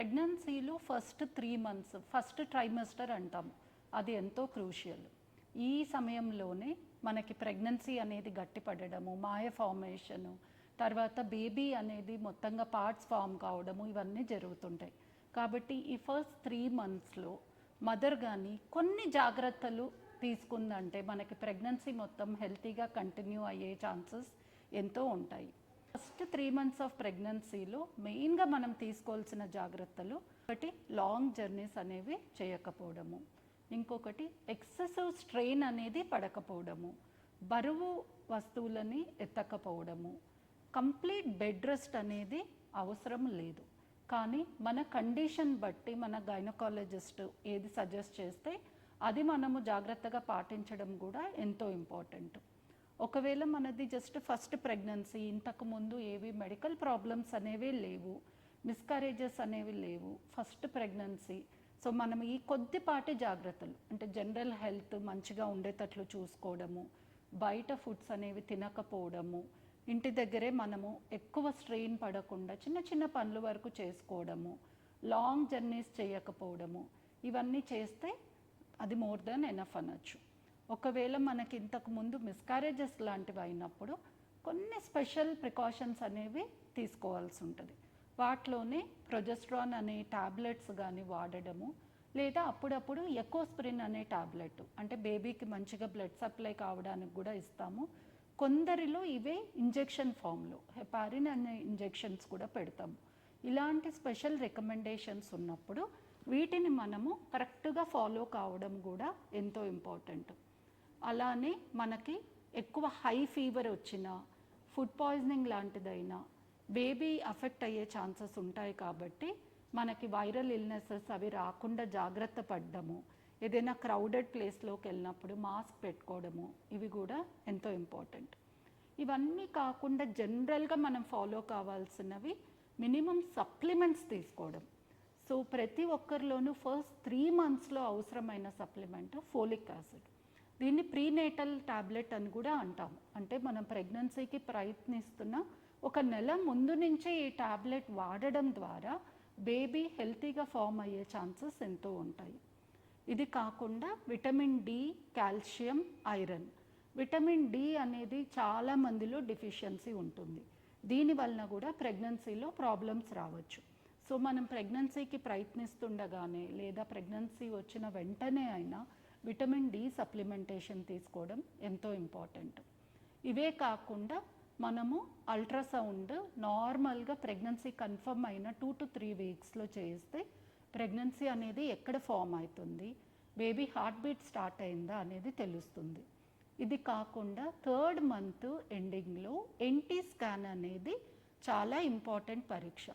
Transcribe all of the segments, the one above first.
ప్రెగ్నెన్సీలో first 3 months first trimester అంటాం, అది ఎంతో క్రూషియల్. ఈ సమయంలోనే మనకి ప్రెగ్నెన్సీ అనేది గట్టిపడడము, మాయ ఫార్మేషను, తర్వాత బేబీ అనేది మొత్తంగా పార్ట్స్ ఫామ్ కావడము, ఇవన్నీ జరుగుతుంటాయి. కాబట్టి ఈ ఫస్ట్ 3 మంత్స్లో మదర్ కానీ కొన్ని జాగ్రత్తలు తీసుకుందంటే మనకి ప్రెగ్నెన్సీ మొత్తం హెల్తీగా కంటిన్యూ అయ్యే ఛాన్సెస్ ఎంతో ఉంటాయి. ఫస్ట్ 3 మంత్స్ ఆఫ్ ప్రెగ్నెన్సీలో మెయిన్గా మనం తీసుకోవాల్సిన జాగ్రత్తలు, ఒకటి లాంగ్ జర్నీస్ అనేవి చేయకపోవడము, ఇంకొకటి ఎక్సెసివ్ స్ట్రెయిన్ అనేది పడకపోవడము, బరువు వస్తువులని ఎత్తకపోవడము, కంప్లీట్ బెడ్ రెస్ట్ అనేది అవసరం లేదు. కానీ మన కండిషన్ బట్టి మన గైనకాలజిస్ట్ ఏది సజెస్ట్ చేస్తే అది మనము జాగ్రత్తగా పాటించడం కూడా ఎంతో ఇంపార్టెంట్. ఒకవేళ మనది జస్ట్ ఫస్ట్ ప్రెగ్నెన్సీ, ఇంతకుముందు ఏవి మెడికల్ ప్రాబ్లమ్స్ అనేవి లేవు, మిస్కారేజెస్ అనేవి లేవు, ఫస్ట్ ప్రెగ్నెన్సీ, సో మనం ఈ కొద్దిపాటి జాగ్రత్తలు అంటే జనరల్ హెల్త్ మంచిగా ఉండేటట్లు చూసుకోవడము, బయట ఫుడ్స్ అనేవి తినకపోవడము, ఇంటి దగ్గరే మనము ఎక్కువ స్ట్రెయిన్ పడకుండా చిన్న చిన్న పనుల వరకు చేసుకోవడము, లాంగ్ జర్నీస్ చేయకపోవడము, ఇవన్నీ చేస్తే అది మోర్ దెన్ ఎనఫ్ అనొచ్చు. ఒకవేళ మనకి ఇంతకుముందు మిస్కారేజెస్ లాంటివి అయినప్పుడు కొన్ని స్పెషల్ ప్రికాషన్స్ అనేవి తీసుకోవాల్సి ఉంటుంది. వాటిలోనే ప్రొజెస్ట్రాన్ అనే టాబ్లెట్స్ కానీ వాడడము, లేదా అప్పుడప్పుడు ఎకోస్ప్రిన్ అనే టాబ్లెట్ అంటే బేబీకి మంచిగా బ్లడ్ సప్లై కావడానికి కూడా ఇస్తాము. కొందరిలో ఇవే ఇంజెక్షన్ ఫామ్లో హెపారిన్ అనే ఇంజెక్షన్స్ కూడా పెడతాము. ఇలాంటి స్పెషల్ రికమెండేషన్స్ ఉన్నప్పుడు వీటిని మనము కరెక్ట్గా ఫాలో కావడం కూడా ఎంతో ఇంపార్టెంట్. అలానే మనకి ఎక్కువ హై ఫీవర్ వచ్చినా, ఫుడ్ పాయిజనింగ్ లాంటిదైనా బేబీ అఫెక్ట్ అయ్యే ఛాన్సెస్ ఉంటాయి. కాబట్టి మనకి వైరల్ ఇల్నెసెస్ అవి రాకుండా జాగ్రత్త పడ్డము, ఏదైనా క్రౌడెడ్ ప్లేస్లోకి వెళ్ళినప్పుడు మాస్క్ పెట్టుకోవడము, ఇవి కూడా ఎంతో ఇంపార్టెంట్. ఇవన్నీ కాకుండా జనరల్గా మనం ఫాలో కావాల్సినవి మినిమం సప్లిమెంట్స్ తీసుకోవడం. సో ప్రతి ఒక్కరిలోనూ ఫస్ట్ 3 మంత్స్లో అవసరమైన సప్లిమెంట్ ఫోలిక్ యాసిడ్. దీన్ని ప్రీనేటల్ టాబ్లెట్ అని కూడా అంటాము. అంటే మనం ప్రెగ్నెన్సీకి ప్రయత్నిస్తున్న 1 నెల ముందు నుంచే ఈ టాబ్లెట్ వాడడం ద్వారా బేబీ హెల్తీగా ఫామ్ అయ్యే ఛాన్సెస్ ఎంతో ఉంటాయి. ఇది కాకుండా vitamin D, calcium, iron. Vitamin D అనేది చాలా మందిలో డెఫిషియన్సీ ఉంటుంది. దీనివలన కూడా ప్రెగ్నెన్సీలో ప్రాబ్లమ్స్ రావచ్చు. సో మనం ప్రెగ్నెన్సీకి ప్రయత్నిస్తుండగానే లేదా ప్రెగ్నెన్సీ వచ్చిన వెంటనే అయినా విటమిన్ డి సప్లిమెంటేషన్ తీసుకోవడం ఎంతో ఇంపార్టెంట్. ఇవే కాకుండా మనము అల్ట్రాసౌండ్ నార్మల్గా ప్రెగ్నెన్సీ కన్ఫర్మ్ అయిన 2 to 3 వీక్స్లో చేస్తే ప్రెగ్నెన్సీ అనేది ఎక్కడ ఫామ్ అవుతుంది, బేబీ హార్ట్ బీట్ స్టార్ట్ అయిందా అనేది తెలుస్తుంది. ఇది కాకుండా 3rd మంత్ ఎండింగ్లో ఎన్టీ స్కాన్ అనేది చాలా ఇంపార్టెంట్ పరీక్ష.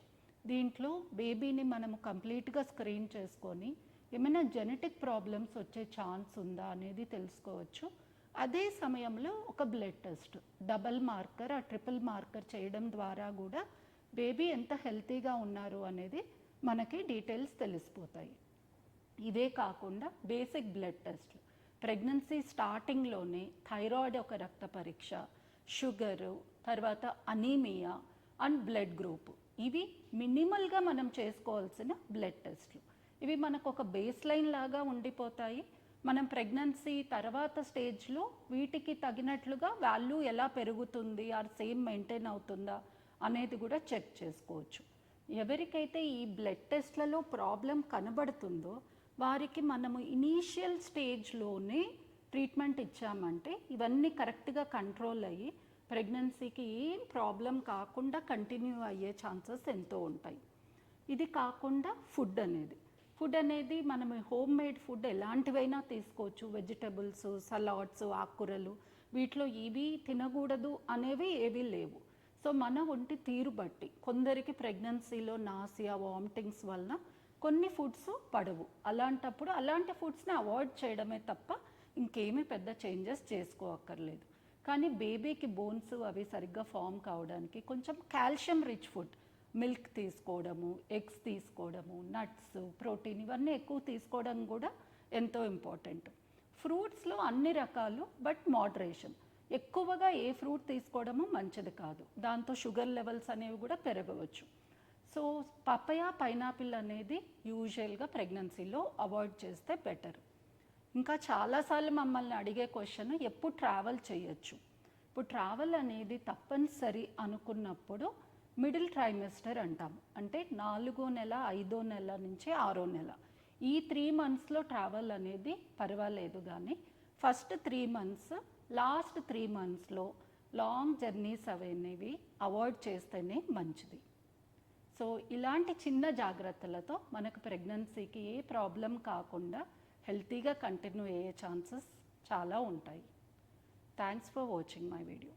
దీంట్లో బేబీని మనము కంప్లీట్గా స్క్రీన్ చేసుకొని ఏమైనా జెనెటిక్ ప్రాబ్లమ్స్ వచ్చే ఛాన్స్ ఉందా అనేది తెలుసుకోవచ్చు. అదే సమయంలో ఒక బ్లడ్ టెస్ట్, డబల్ మార్కర్ ఆ ట్రిపుల్ మార్కర్ చేయడం ద్వారా కూడా బేబీ ఎంత హెల్తీగా ఉన్నారు అనేది మనకి డీటెయిల్స్ తెలిసిపోతాయి. ఇవే కాకుండా బేసిక్ బ్లడ్ టెస్ట్లు, ప్రెగ్నెన్సీ స్టార్టింగ్లోనే థైరాయిడ్ ఒక రక్త పరీక్ష, షుగరు, తర్వాత అనీమియా అండ్ బ్లడ్ గ్రూప్, ఇవి మినిమల్గా మనం చేసుకోవాల్సిన బ్లడ్ టెస్ట్లు. ఇవి మనకు ఒక బేస్ లైన్ లాగా ఉండిపోతాయి. మనం ప్రెగ్నెన్సీ తర్వాత స్టేజ్లో వీటికి తగినట్లుగా వాల్యూ ఎలా పెరుగుతుంది, ఆర్ సేమ్ మెయింటైన్ అవుతుందా అనేది కూడా చెక్ చేసుకోవచ్చు. ఎవరికైతే ఈ బ్లడ్ టెస్ట్లలో ప్రాబ్లం కనబడుతుందో వారికి మనము ఇనీషియల్ స్టేజ్లోనే ట్రీట్మెంట్ ఇచ్చామంటే ఇవన్నీ కరెక్ట్గా కంట్రోల్ అయ్యి ప్రెగ్నెన్సీకి ఏం ప్రాబ్లం కాకుండా కంటిన్యూ అయ్యే ఛాన్సెస్ ఎంతో ఉంటాయి. ఇది కాకుండా ఫుడ్ అనేది మనం హోమ్ మేడ్ ఫుడ్ ఎలాంటివైనా తీసుకోవచ్చు. వెజిటబుల్స్, సలాడ్స్, ఆకుకూరలు, వీటిలో ఇవి తినకూడదు అనేవి ఏవీ లేవు. సో మన ఒంటి తీరు బట్టి కొందరికి ప్రెగ్నెన్సీలో నాసియా, వామిటింగ్స్ వలన కొన్ని ఫుడ్స్ పడవు. అలాంటప్పుడు అలాంటి ఫుడ్స్ని అవాయిడ్ చేయడమే తప్ప ఇంకేమీ పెద్ద చేంజెస్ చేసుకోక్కర్లేదు. కానీ బేబీకి బోన్స్ అవి సరిగ్గా ఫామ్ కావడానికి కొంచెం కాల్షియం రిచ్ ఫుడ్, మిల్క్ తీసుకోవడము, ఎగ్స్ తీసుకోవడము, నట్స్, ప్రోటీన్ ఇవన్నీ ఎక్కువ తీసుకోవడం కూడా ఎంతో ఇంపార్టెంట్. ఫ్రూట్స్లో అన్ని రకాలు, బట్ మోడరేషన్. ఎక్కువగా ఏ ఫ్రూట్ తీసుకోవడము మంచిది కాదు, దాంతో షుగర్ లెవెల్స్ అనేవి కూడా పెరగవచ్చు. సో పపాయ, పైనాపిల్ అనేది యూజువల్గా ప్రెగ్నెన్సీలో అవాయిడ్ చేస్తే బెటర్. ఇంకా చాలాసార్లు మమ్మల్ని అడిగే క్వశ్చన్, ఎప్పుడు ట్రావెల్ చేయొచ్చు? ఇప్పుడు ట్రావెల్ అనేది తప్పనిసరి అనుకున్నప్పుడు మిడిల్ ట్రైమెస్టర్ అంటాం. అంటే 4వ నెల, 5వ నెల నుంచి 6వ నెల, ఈ 3 monthsలో ట్రావెల్ అనేది పర్వాలేదు. కానీ ఫస్ట్ 3 months, లాస్ట్ 3 monthsలో లాంగ్ జర్నీస్ అనేవి అవాయిడ్ చేస్తేనే మంచిది. సో ఇలాంటి చిన్న జాగ్రత్తలతో మనకు ప్రెగ్నెన్సీకి ఏ ప్రాబ్లం కాకుండా హెల్తీగా కంటిన్యూ అయ్యే ఛాన్సెస్ చాలా ఉంటాయి. Thanks for watching my video.